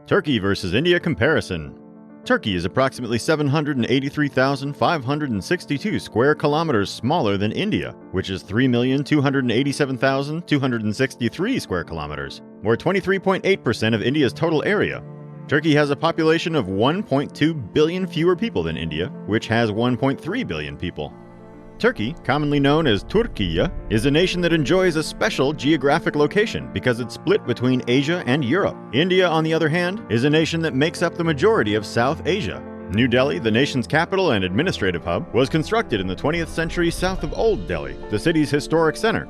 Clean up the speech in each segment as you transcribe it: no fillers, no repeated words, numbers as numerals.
Turkey versus India comparison. Turkey is approximately 783,562 square kilometers smaller than India, which is 3,287,263 square kilometers, or 23.8% of India's total area. Turkey has a population of 1.2 billion fewer people than India, which has 1.3 billion people. Turkey, commonly known as Turkiye, is a nation that enjoys a special geographic location because it's split between Asia and Europe. India, on the other hand, is a nation that makes up the majority of South Asia. New Delhi, the nation's capital and administrative hub, was constructed in the 20th century south of Old Delhi, the city's historic center.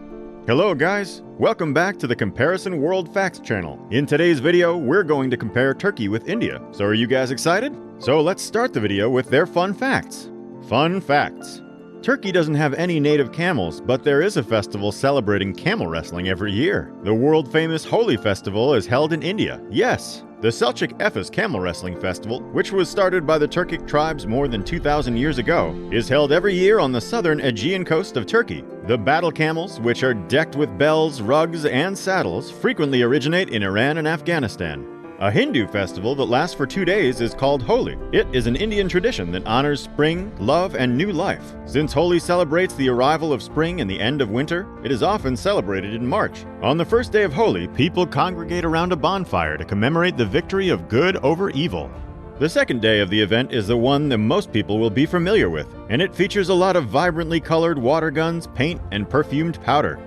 Hello guys, welcome back to the Comparison World Facts channel. In today's video, we're going to compare Turkey with India. So are you guys excited? So let's start the video with their fun facts. Fun facts. Turkey doesn't have any native camels, but there is a festival celebrating camel wrestling every year. The world-famous Holi Festival is held in India. Yes, the Selçuk Efes Camel Wrestling Festival, which was started by the Turkic tribes more than 2,000 years ago, is held every year on the southern Aegean coast of Turkey. The battle camels, which are decked with bells, rugs, and saddles, frequently originate in Iran and Afghanistan. A Hindu festival that lasts for 2 days is called Holi. It is an Indian tradition that honors spring, love, and new life. Since Holi celebrates the arrival of spring and the end of winter, it is often celebrated in March. On the first day of Holi, people congregate around a bonfire to commemorate the victory of good over evil. The second day of the event is the one that most people will be familiar with, and it features a lot of vibrantly colored water guns, paint, and perfumed powder.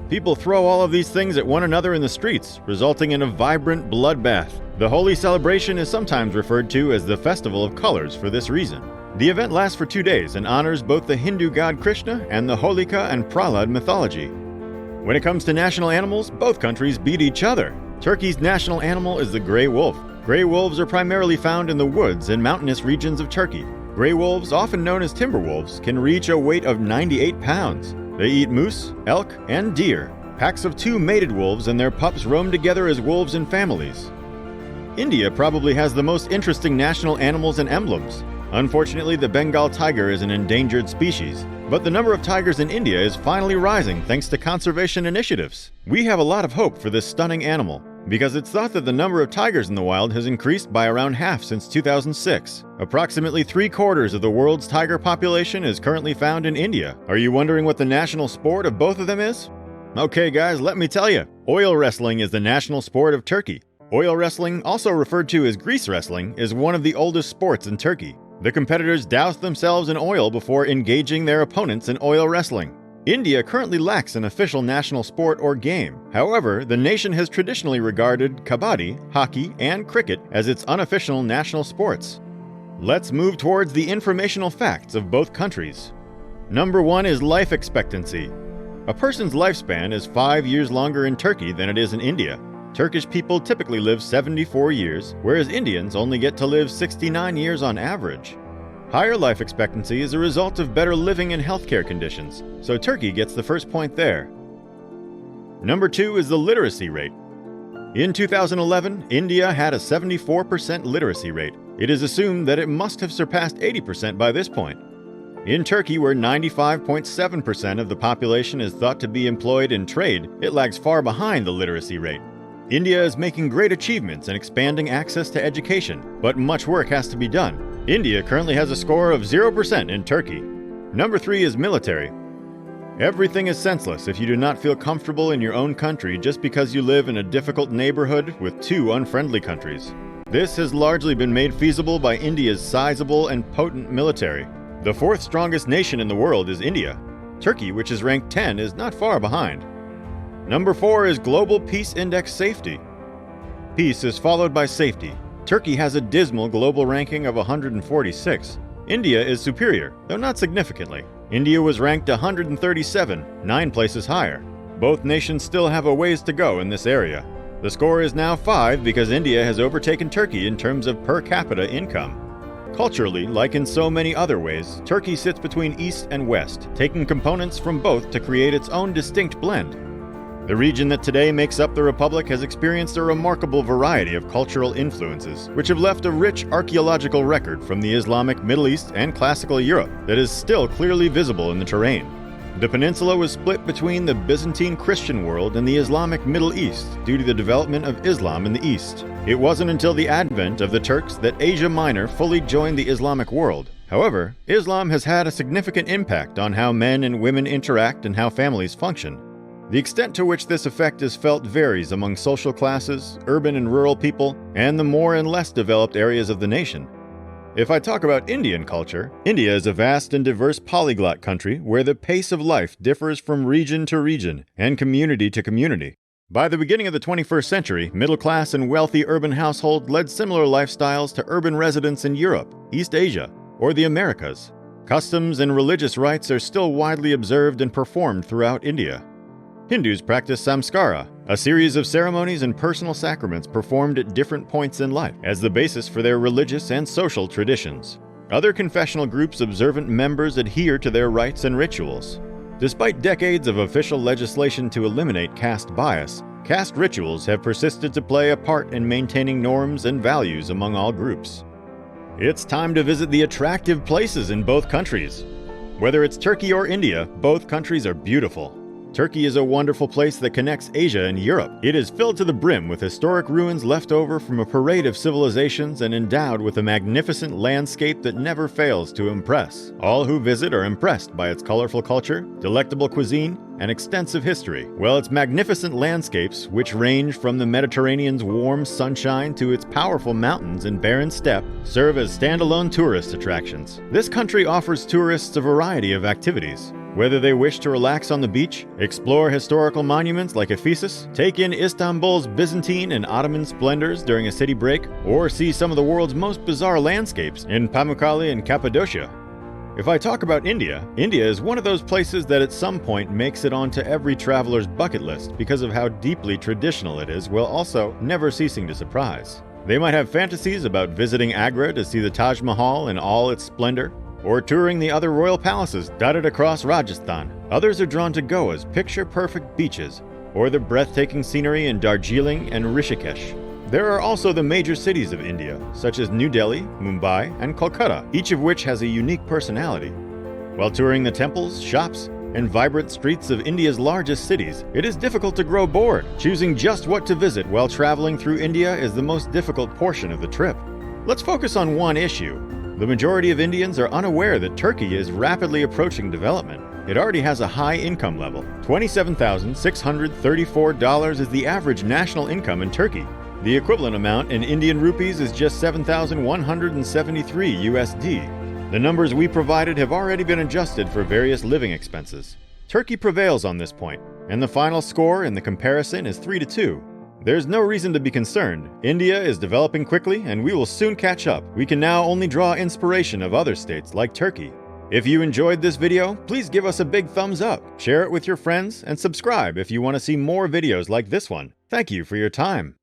People throw all of these things at one another in the streets, resulting in a vibrant bloodbath. The Holi celebration is sometimes referred to as the Festival of Colors for this reason. The event lasts for 2 days and honors both the Hindu god Krishna and the Holika and Prahlad mythology. When it comes to national animals, both countries beat each other. Turkey's national animal is the gray wolf. Gray wolves are primarily found in the woods and mountainous regions of Turkey. Gray wolves, often known as timber wolves, can reach a weight of 98 pounds. They eat moose, elk, and deer. Packs of 2 mated wolves and their pups roam together as wolves in families. India probably has the most interesting national animals and emblems. Unfortunately, the Bengal tiger is an endangered species, but the number of tigers in India is finally rising thanks to conservation initiatives. We have a lot of hope for this stunning animal, because it's thought that the number of tigers in the wild has increased by around half since 2006. Approximately 3/4 of the world's tiger population is currently found in India. Are you wondering what the national sport of both of them is? Okay guys, let me tell you. Oil wrestling is the national sport of Turkey. Oil wrestling, also referred to as grease wrestling, is one of the oldest sports in Turkey. The competitors douse themselves in oil before engaging their opponents in oil wrestling. India currently lacks an official national sport or game. However, the nation has traditionally regarded kabaddi, hockey, and cricket as its unofficial national sports. Let's move towards the informational facts of both countries. Number 1 is life expectancy. A person's lifespan is 5 years longer in Turkey than it is in India. Turkish people typically live 74 years, whereas Indians only get to live 69 years on average. Higher life expectancy is a result of better living and healthcare conditions, so Turkey gets the first point there. Number 2 is the literacy rate. In 2011, India had a 74% literacy rate. It is assumed that it must have surpassed 80% by this point. In Turkey, where 95.7% of the population is thought to be employed in trade, it lags far behind the literacy rate. India is making great achievements in expanding access to education, but much work has to be done. India currently has a score of 0% in Turkey. Number 3 is military. Everything is senseless if you do not feel comfortable in your own country just because you live in a difficult neighborhood with 2 unfriendly countries. This has largely been made feasible by India's sizable and potent military. The 4th strongest nation in the world is India. Turkey, which is ranked 10, is not far behind. Number 4 is Global Peace Index Safety. Peace is followed by safety. Turkey has a dismal global ranking of 146. India is superior, though not significantly. India was ranked 137, 9 places higher. Both nations still have a ways to go in this area. The score is now 5 because India has overtaken Turkey in terms of per capita income. Culturally, like in so many other ways, Turkey sits between East and West, taking components from both to create its own distinct blend. The region that today makes up the Republic has experienced a remarkable variety of cultural influences, which have left a rich archaeological record from the Islamic Middle East and classical Europe that is still clearly visible in the terrain. The peninsula was split between the Byzantine Christian world and the Islamic Middle East due to the development of Islam in the East. It wasn't until the advent of the Turks that Asia Minor fully joined the Islamic world. However, Islam has had a significant impact on how men and women interact and how families function. The extent to which this effect is felt varies among social classes, urban and rural people, and the more and less developed areas of the nation. If I talk about Indian culture, India is a vast and diverse polyglot country where the pace of life differs from region to region and community to community. By the beginning of the 21st century, middle-class and wealthy urban households led similar lifestyles to urban residents in Europe, East Asia, or the Americas. Customs and religious rites are still widely observed and performed throughout India. Hindus practice samskara, a series of ceremonies and personal sacraments performed at different points in life, as the basis for their religious and social traditions. Other confessional groups' observant members adhere to their rites and rituals. Despite decades of official legislation to eliminate caste bias, caste rituals have persisted to play a part in maintaining norms and values among all groups. It's time to visit the attractive places in both countries. Whether it's Turkey or India, both countries are beautiful. Turkey is a wonderful place that connects Asia and Europe. It is filled to the brim with historic ruins left over from a parade of civilizations and endowed with a magnificent landscape that never fails to impress. All who visit are impressed by its colorful culture, delectable cuisine, and extensive history. While its magnificent landscapes, which range from the Mediterranean's warm sunshine to its powerful mountains and barren steppe, serve as standalone tourist attractions. This country offers tourists a variety of activities. Whether they wish to relax on the beach, explore historical monuments like Efes, take in Istanbul's Byzantine and Ottoman splendors during a city break, or see some of the world's most bizarre landscapes in Pamukkale and Cappadocia. If I talk about India, India is one of those places that at some point makes it onto every traveler's bucket list because of how deeply traditional it is, while also never ceasing to surprise. They might have fantasies about visiting Agra to see the Taj Mahal in all its splendor, or touring the other royal palaces dotted across Rajasthan. Others are drawn to Goa's picture-perfect beaches, or the breathtaking scenery in Darjeeling and Rishikesh. There are also the major cities of India, such as New Delhi, Mumbai, and Kolkata, each of which has a unique personality. While touring the temples, shops, and vibrant streets of India's largest cities, it is difficult to grow bored. Choosing just what to visit while traveling through India is the most difficult portion of the trip. Let's focus on one issue. The majority of Indians are unaware that Turkey is rapidly approaching development. It already has a high income level. $27,634 is the average national income in Turkey. The equivalent amount in Indian rupees is just 7,173 USD. The numbers we provided have already been adjusted for various living expenses. Turkey prevails on this point, and the final score in the comparison is 3-2. There's no reason to be concerned. India is developing quickly, and we will soon catch up. We can now only draw inspiration of other states like Turkey. If you enjoyed this video, please give us a big thumbs up, share it with your friends, and subscribe if you want to see more videos like this one. Thank you for your time.